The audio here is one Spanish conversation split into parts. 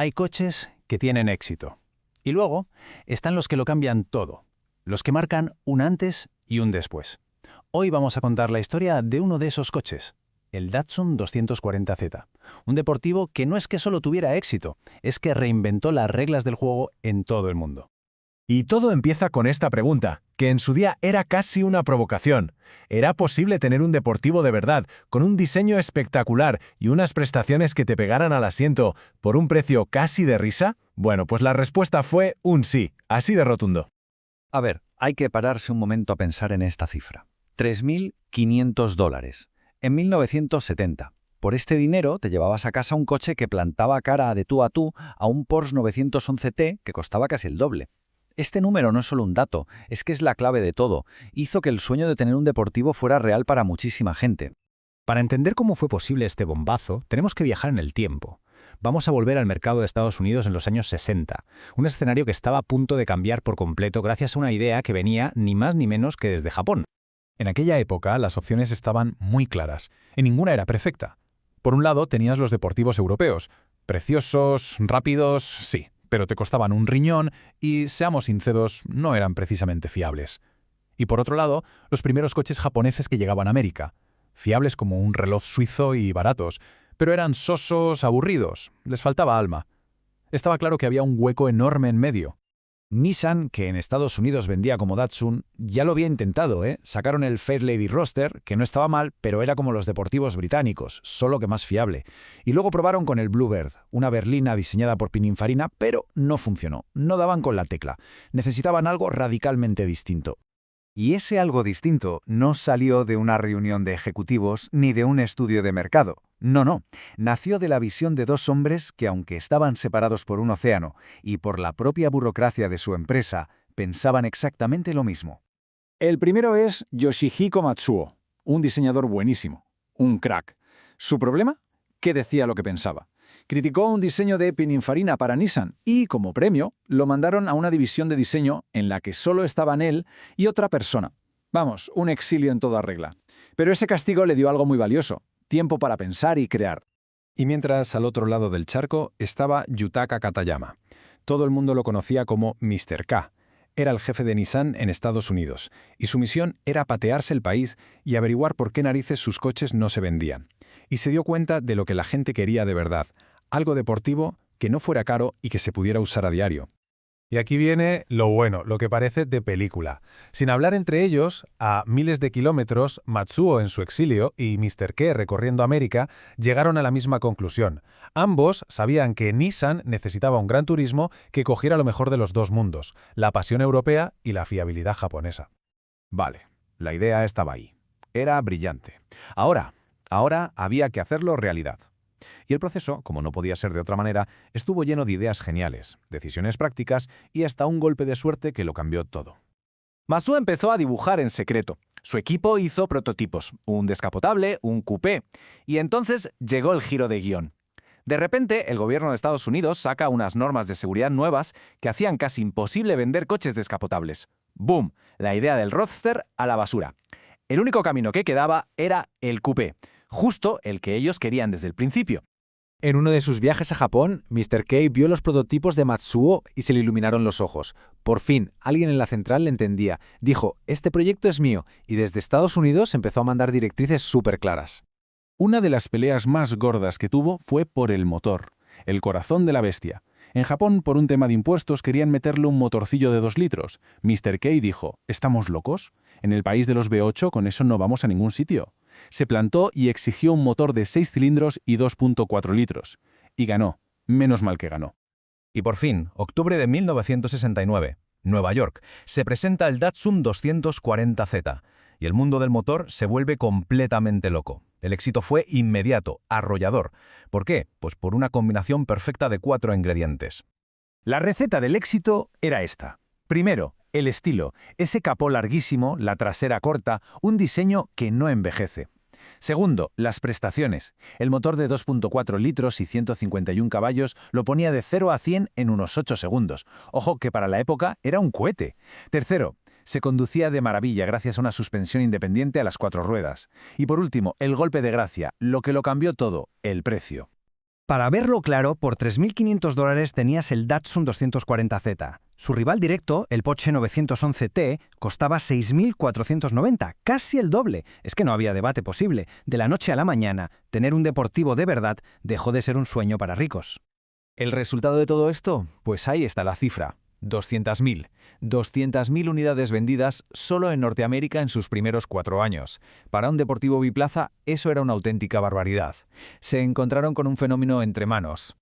Hay coches que tienen éxito. Y luego están los que lo cambian todo, los que marcan un antes y un después. Hoy vamos a contar la historia de uno de esos coches, el Datsun 240Z, un deportivo que no es que solo tuviera éxito, es que reinventó las reglas del juego en todo el mundo. Y todo empieza con esta pregunta, que en su día era casi una provocación. ¿Era posible tener un deportivo de verdad, con un diseño espectacular y unas prestaciones que te pegaran al asiento, por un precio casi de risa? Bueno, pues la respuesta fue un sí, así de rotundo. A ver, hay que pararse un momento a pensar en esta cifra. $3.500. En 1970. Por este dinero te llevabas a casa un coche que plantaba cara de tú a tú a un Porsche 911 que costaba casi el doble. Este número no es solo un dato, es que es la clave de todo. Hizo que el sueño de tener un deportivo fuera real para muchísima gente. Para entender cómo fue posible este bombazo, tenemos que viajar en el tiempo. Vamos a volver al mercado de Estados Unidos en los años 60, un escenario que estaba a punto de cambiar por completo gracias a una idea que venía ni más ni menos que desde Japón. En aquella época las opciones estaban muy claras, y ninguna era perfecta. Por un lado tenías los deportivos europeos, preciosos, rápidos, sí, pero te costaban un riñón y, seamos sinceros, no eran precisamente fiables. Y por otro lado, los primeros coches japoneses que llegaban a América, fiables como un reloj suizo y baratos, pero eran sosos, aburridos, les faltaba alma. Estaba claro que había un hueco enorme en medio. Nissan, que en Estados Unidos vendía como Datsun, ya lo había intentado, ¿eh? Sacaron el Fairlady Roadster, que no estaba mal, pero era como los deportivos británicos, solo que más fiable. Y luego probaron con el Bluebird, una berlina diseñada por Pininfarina, pero no funcionó, no daban con la tecla. Necesitaban algo radicalmente distinto. Y ese algo distinto no salió de una reunión de ejecutivos ni de un estudio de mercado. No. Nació de la visión de dos hombres que, aunque estaban separados por un océano y por la propia burocracia de su empresa, pensaban exactamente lo mismo. El primero es Yoshihiko Matsuo, un diseñador buenísimo, un crack. ¿Su problema? Que decía lo que pensaba. Criticó un diseño de Pininfarina para Nissan y, como premio, lo mandaron a una división de diseño en la que solo estaban él y otra persona. Vamos, un exilio en toda regla. Pero ese castigo le dio algo muy valioso, tiempo para pensar y crear. Y mientras, al otro lado del charco, estaba Yutaka Katayama. Todo el mundo lo conocía como Mr. K. Era el jefe de Nissan en Estados Unidos, y su misión era patearse el país y averiguar por qué narices sus coches no se vendían. Y se dio cuenta de lo que la gente quería de verdad, algo deportivo que no fuera caro y que se pudiera usar a diario. Y aquí viene lo bueno, lo que parece de película. Sin hablar entre ellos, a miles de kilómetros, Matsuo en su exilio y Mr. K recorriendo América llegaron a la misma conclusión. Ambos sabían que Nissan necesitaba un gran turismo que cogiera lo mejor de los dos mundos, la pasión europea y la fiabilidad japonesa. Vale, la idea estaba ahí. Era brillante. Ahora había que hacerlo realidad. Y el proceso, como no podía ser de otra manera, estuvo lleno de ideas geniales, decisiones prácticas y hasta un golpe de suerte que lo cambió todo. Matsuo empezó a dibujar en secreto. Su equipo hizo prototipos, un descapotable, un coupé, y entonces llegó el giro de guión. De repente, el gobierno de Estados Unidos saca unas normas de seguridad nuevas que hacían casi imposible vender coches descapotables. ¡Boom! La idea del Roadster a la basura. El único camino que quedaba era el coupé, justo el que ellos querían desde el principio. En uno de sus viajes a Japón, Mr. K vio los prototipos de Matsuo y se le iluminaron los ojos. Por fin, alguien en la central le entendía. Dijo, este proyecto es mío, y desde Estados Unidos empezó a mandar directrices súper claras. Una de las peleas más gordas que tuvo fue por el motor, el corazón de la bestia. En Japón, por un tema de impuestos, querían meterle un motorcillo de 2 litros. Mr. K dijo, ¿estamos locos? En el país de los V8 con eso no vamos a ningún sitio. Se plantó y exigió un motor de 6 cilindros y 2.4 litros. Y ganó. Menos mal que ganó. Y por fin, octubre de 1969, Nueva York, se presenta el Datsun 240Z. Y el mundo del motor se vuelve completamente loco. El éxito fue inmediato, arrollador. ¿Por qué? Pues por una combinación perfecta de 4 ingredientes. La receta del éxito era esta. Primero, el estilo, ese capó larguísimo, la trasera corta, un diseño que no envejece. Segundo, las prestaciones. El motor de 2.4 litros y 151 caballos lo ponía de 0 a 100 en unos 8 segundos. Ojo que para la época era un cohete. Tercero, se conducía de maravilla gracias a una suspensión independiente a las 4 ruedas. Y por último, el golpe de gracia, lo que lo cambió todo, el precio. Para verlo claro, por $3.500 tenías el Datsun 240Z. Su rival directo, el Porsche 911T, costaba $6.490, casi el doble. Es que no había debate posible. De la noche a la mañana, tener un deportivo de verdad dejó de ser un sueño para ricos. ¿El resultado de todo esto? Pues ahí está la cifra. 200.000. 200.000 unidades vendidas solo en Norteamérica en sus primeros 4 años. Para un deportivo biplaza, eso era una auténtica barbaridad. Se encontraron con un fenómeno entre manos.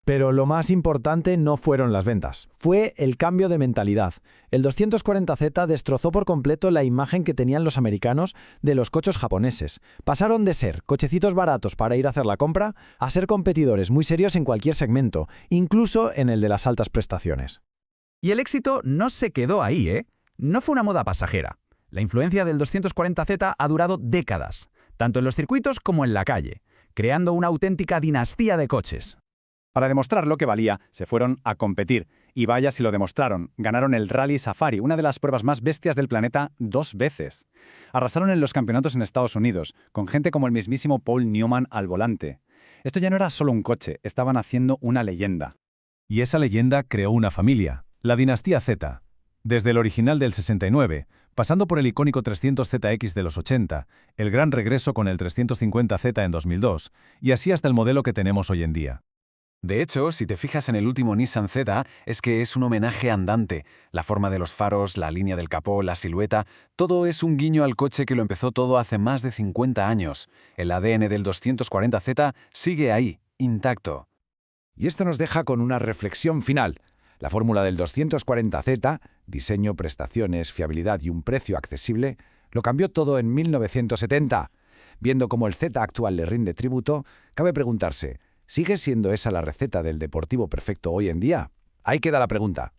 Pero lo más importante no fueron las ventas, fue el cambio de mentalidad. El 240Z destrozó por completo la imagen que tenían los americanos de los coches japoneses. Pasaron de ser cochecitos baratos para ir a hacer la compra a ser competidores muy serios en cualquier segmento, incluso en el de las altas prestaciones. Y el éxito no se quedó ahí, ¿eh? No fue una moda pasajera. La influencia del 240Z ha durado décadas, tanto en los circuitos como en la calle, creando una auténtica dinastía de coches. Para demostrar lo que valía, se fueron a competir. Y vaya si lo demostraron. Ganaron el Rally Safari, una de las pruebas más bestias del planeta, 2 veces. Arrasaron en los campeonatos en Estados Unidos, con gente como el mismísimo Paul Newman al volante. Esto ya no era solo un coche, estaban haciendo una leyenda. Y esa leyenda creó una familia, la dinastía Z. Desde el original del 69, pasando por el icónico 300ZX de los 80, el gran regreso con el 350Z en 2002, y así hasta el modelo que tenemos hoy en día. De hecho, si te fijas en el último Nissan Z, es que es un homenaje andante. La forma de los faros, la línea del capó, la silueta, todo es un guiño al coche que lo empezó todo hace más de 50 años. El ADN del 240Z sigue ahí, intacto. Y esto nos deja con una reflexión final. La fórmula del 240Z, diseño, prestaciones, fiabilidad y un precio accesible, lo cambió todo en 1970. Viendo cómo el Z actual le rinde tributo, cabe preguntarse, ¿sigue siendo esa la receta del deportivo perfecto hoy en día? Ahí queda la pregunta.